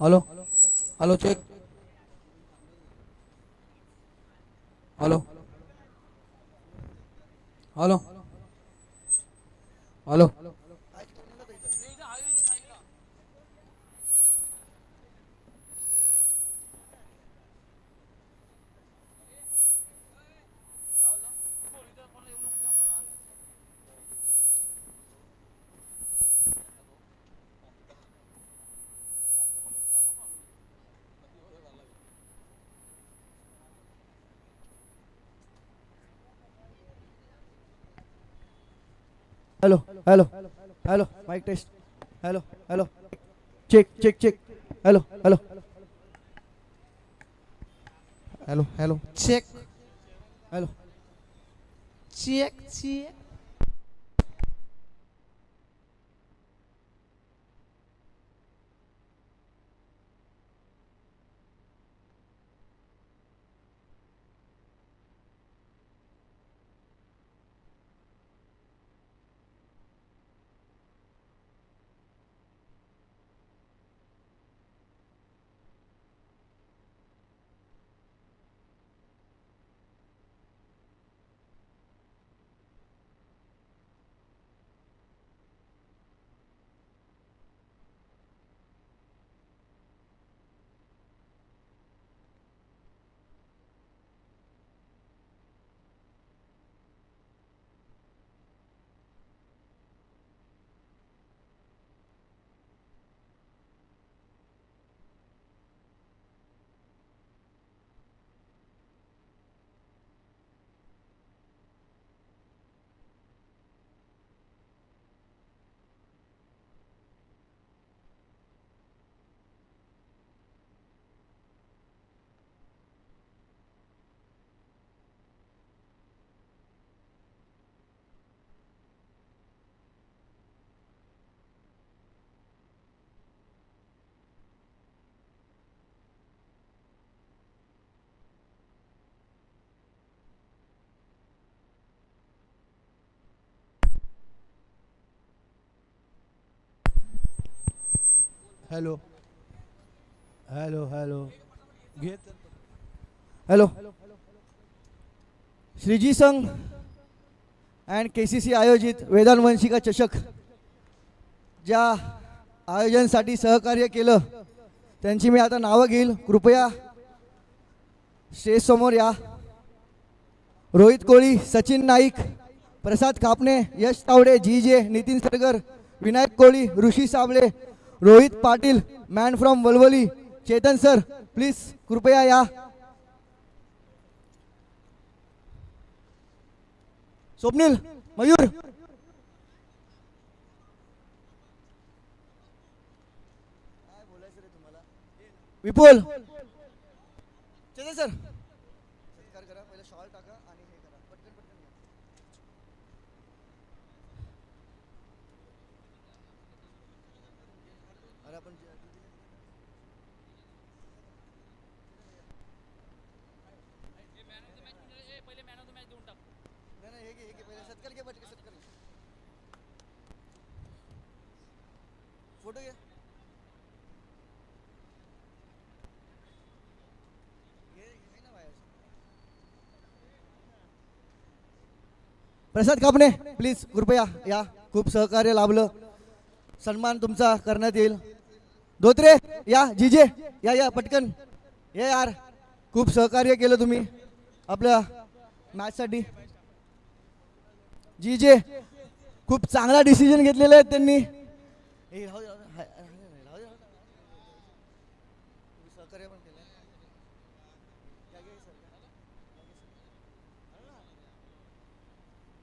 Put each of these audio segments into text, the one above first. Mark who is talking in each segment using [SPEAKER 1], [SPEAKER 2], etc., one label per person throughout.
[SPEAKER 1] Hello hello check. Hello hello hello. Hello hello hello mike test. Hello hello check check check. Hello hello hello hello
[SPEAKER 2] check
[SPEAKER 1] hello.
[SPEAKER 2] Check check.
[SPEAKER 1] Hello hello hello घेत. Hello Shriji संघ and KCC आयोजित वेदांत वंशिका चषक ज्या आयोजनासाठी सहकार्य केलं त्यांची मी आता नावं घेईल. कृपया स्टेज समोर या. रोहित कोळी, सचिन नाईक, प्रसाद कापणे, यश तावडे, जीजे, Nitin Sargar, Vinayak Koli, Rishi Sable, Rohit Patil, man from Valvali, Chetan sir please कृपया या. स्वप्नील, मयूर, विपुल, चेतन सर सत्कार करा. पहिले शॉल टाका आणि हे करा. पटकन पटकन घ्या. अरे आपण नाही हे घे पहिले सत्कार घे. पटकन सत्कार घे. फोटो घे. प्रसाद कापणे प्लीज कृपया या. खूप सहकार्य लाभलं. सन्मान तुमचा करण्यात येईल. धोत्रे या. जीजे या या पटकन या यार. खूप सहकार्य केलं तुम्ही आपल्या मॅचसाठी. जीजे खूप चांगला डिसिजन घेतलेला आहे त्यांनी. सहकार्य पण केलं.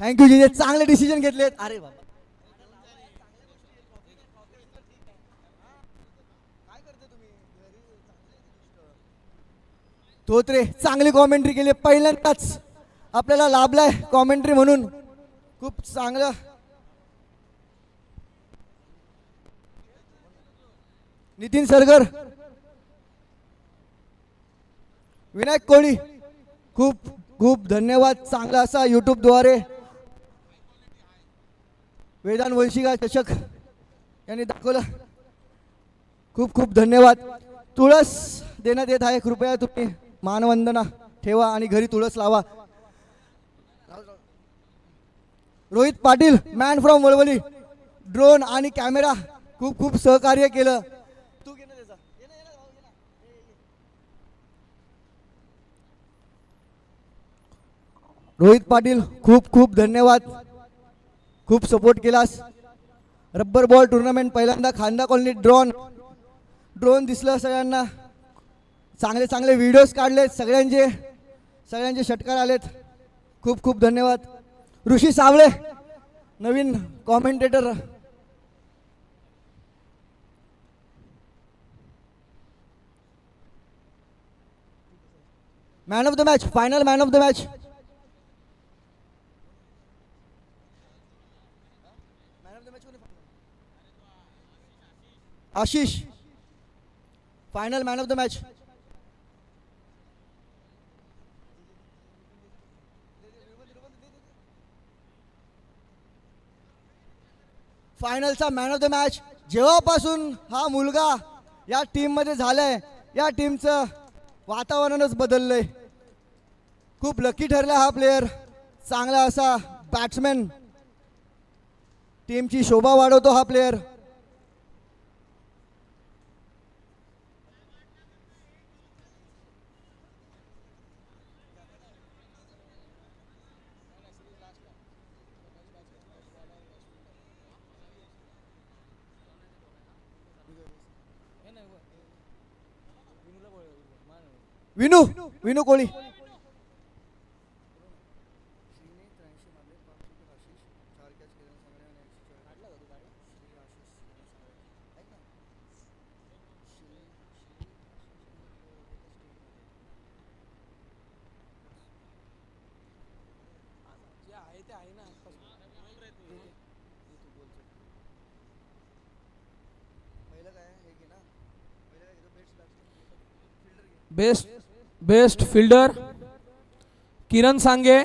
[SPEAKER 1] थँक्यू जीजे. चांगले डिसिजन घेतलेत. अरे बाबा धोत्रे चांगली कॉमेंट्री केली. पहिल्यांदाच आपल्याला लाभलाय कॉमेंट्री म्हणून. खूप चांगलं. नितीन सरगर, विनायक कोळी खूप खूप धन्यवाद. चांगला असा YouTube द्वारे वेदांत वंशिका चषक यांनी दाखवलं. खूप खूप धन्यवाद. तुळस देण्यात येत आहे. कृपया तुम्ही मानवंदना ठेवा आणि घरी तुळस लावा. रोहित पाटील मॅन फ्रॉम वळवली, ड्रोन आणि कॅमेरा खूप खूप सहकार्य केलं. तू घे ना त्याचा. ये ना, ये ना, भाऊ, ये ना. रोहित पाटील खूप खूप धन्यवाद. खूप सपोर्ट केलास. रब्बर बॉल टुर्नामेंट पहिल्यांदा खांदा कॉलनी ड्रोन दिसलं सगळ्यांना. चांगले चांगले व्हिडिओज काढलेत. सगळ्यांचे षटकार आलेत. खूप खूप धन्यवाद. ऋषी सावळे नवीन commentator. Man of the match, final man of the match. Ashish final man of the match. फायनलचा मॅन ऑफ द मॅच जेव्हापासून हा मुलगा या टीम मध्ये झालाय, या टीमचं वातावरणच बदललंय. खूप लकी ठरला हा प्लेयर. चांगला असा बॅट्समॅन, टीमची शोभा वाढवतो हा प्लेयर. विनू कोळी.
[SPEAKER 2] बेस्ट फिल्डर किरण सांगे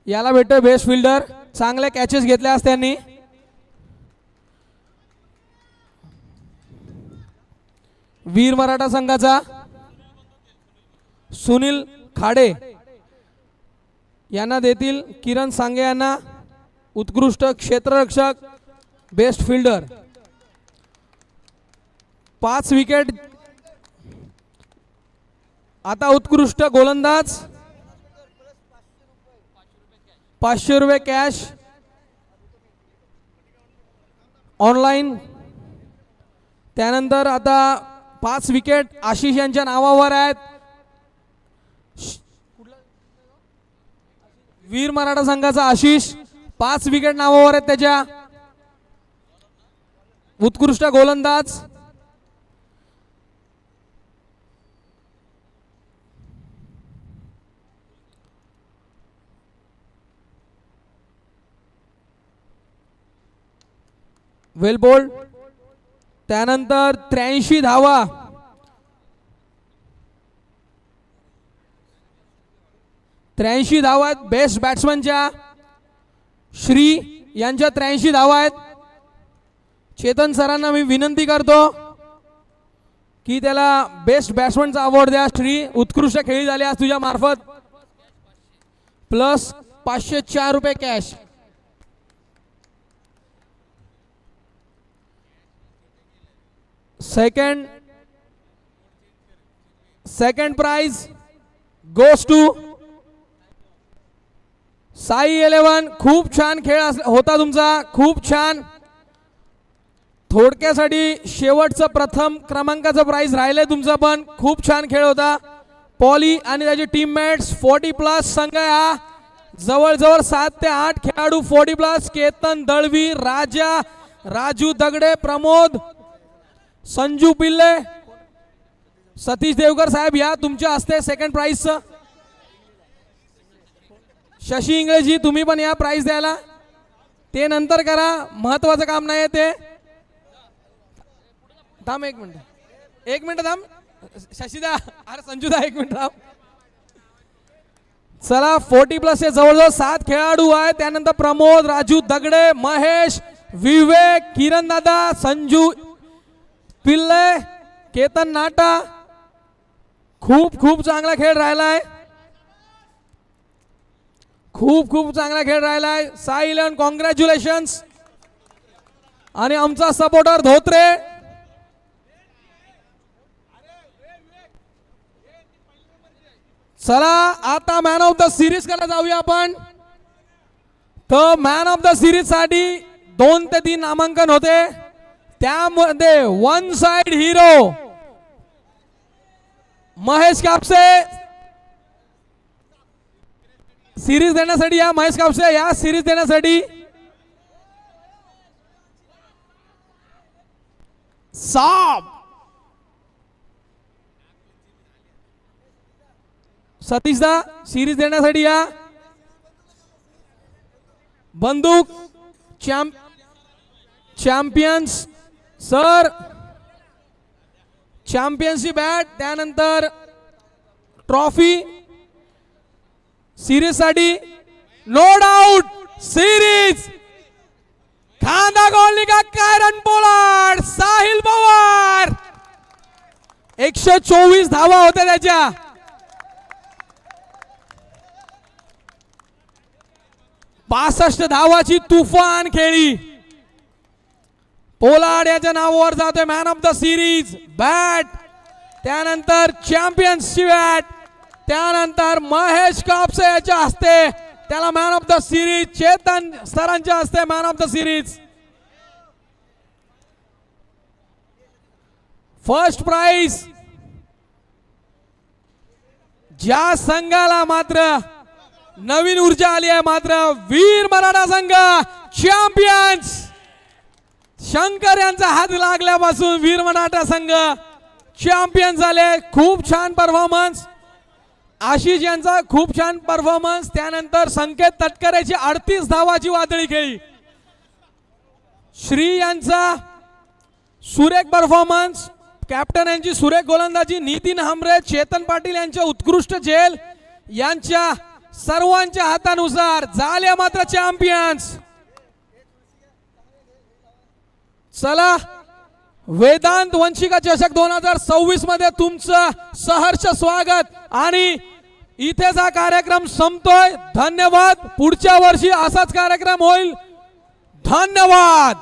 [SPEAKER 2] याला भेटतोय बेस्ट फिल्डर. चांगले कॅचेस घेतले आज त्यांनी. वीर मराठा संघाचा सुनील खाडे यांना देतील किरण सांगे यांना उत्कृष्ट क्षेत्ररक्षक बेस्ट फिल्डर. 5 विकेट. आता उत्कृष्ट गोलंदाज 500 रुपये कॅश ऑनलाईन. त्यानंतर आता 5 विकेट आशिष यांच्या नावावर आहेत. वीर मराठा संघाचा आशिष 5 विकेट नावावर आहेत त्याच्या. उत्कृष्ट गोलंदाज. वेल बोल्ड. त्यानंतर 83 धावा. धावा आहेत बेस्ट बॅट्समनच्या. श्री यांच्या 83 धावा आहेत. चेतन सरांना मी विनंती करतो की त्याला बेस्ट बॅट्समनचा अवॉर्ड द्या. श्री उत्कृष्ट खेळी झाली आज तुझ्या मार्फत. प्लस 504 रुपये cash. Second prize goes to Sai 11. खूप छान खेळ होता तुमचा. खूप छान. थोडक्यासाठी शेवटचं प्रथम क्रमांकाचं प्राइज राहिलंय तुमचं, पण खूप छान खेळ होता. पॉली आणि त्याचे टीममेट्स 40+ संघ हा जवळजवळ 7 ते 8 खेळाडू 40+. केतन दळवी, राजा, राजू दगडे, प्रमोद, संजू पिल्ले, सतीश देवकर साहेब या तुमच्या हस्ते सेकंड प्राइजचं. शशी इंग्रजी तुम्ही पण या प्राइज द्यायला. ते नंतर करा, महत्वाचं काम नाही ते. थांब एक मिनिट थांब. शशीदा, अरे संजूदा एक मिनिट थांब. चला 40+ हे जवळजवळ 7 खेळाडू आहेत. त्यानंतर प्रमोद, राजू दगडे, महेश, विवेक, किरण दादा, संजू, पिल्ले केतन नाटा खूप खूप चांगला खेळ राहिलाय. खूप चांगला खेळ राहिलाय. साई 11 कॉंग्रॅच्युलेशन्स. आणि आमचा सपोर्टर धोत्रे. चला आता मॅन ऑफ द सिरीज कडे जाऊया आपण. तर मॅन ऑफ द सिरीज साठी 2 ते 3 नामांकन होते. त्यामध्ये one side hero Mahesh Kapse series देण्यासाठी या. महेश कापसे या सिरीज देण्यासाठी. साप सतीशदा सिरीज देण्यासाठी या. बंदूक चॅम्पियन्स सर चॅम्पियन्सची बॅट. त्यानंतर ट्रॉफी सिरीज साठी. नो डाऊट सिरीज खांदा कॉलनी का कायरन पोलार्ड साहिल पवार 124 धावा होत्या त्याच्या. पासष्ट धावाची तुफान खेळी. पोलार्ड याच्या नावावर जातोय man of the series bat. त्यानंतर चॅम्पियन्सची बॅट. त्यानंतर महेश कापसे याच्या हस्ते त्याला man of the series. Chetan सरांच्या हस्ते man of the series. First prize ज्या संघाला मात्र नवीन ऊर्जा आली आहे मात्र वीर मराठा संघ चॅम्पियन्स. शंकर यांचा हात लागल्यापासून वीर मराठा संघ चॅम्पियन झाले. खूप छान परफॉर्मन्स. आशिष यांचा खूप छान परफॉर्मन्स. त्यानंतर संकेत तटकरेची 38 धावाची वादळी खेळी. श्री यांचा सुरेख परफॉर्मन्स. कॅप्टन यांची सुरेख गोलंदाजी. नितीन हांबरे चेतन पाटील यांच्या उत्कृष्ट झेल यांच्या सर्वांच्या हातानुसार झाले मात्र चॅम्पियन्स. चला वेदांत वंशिका चषक 2026 मध्ये तुमचं सहर्ष स्वागत. आणि इथेच हा कार्यक्रम संपतोय. धन्यवाद. पुढच्या वर्षी असाच कार्यक्रम होईल. धन्यवाद.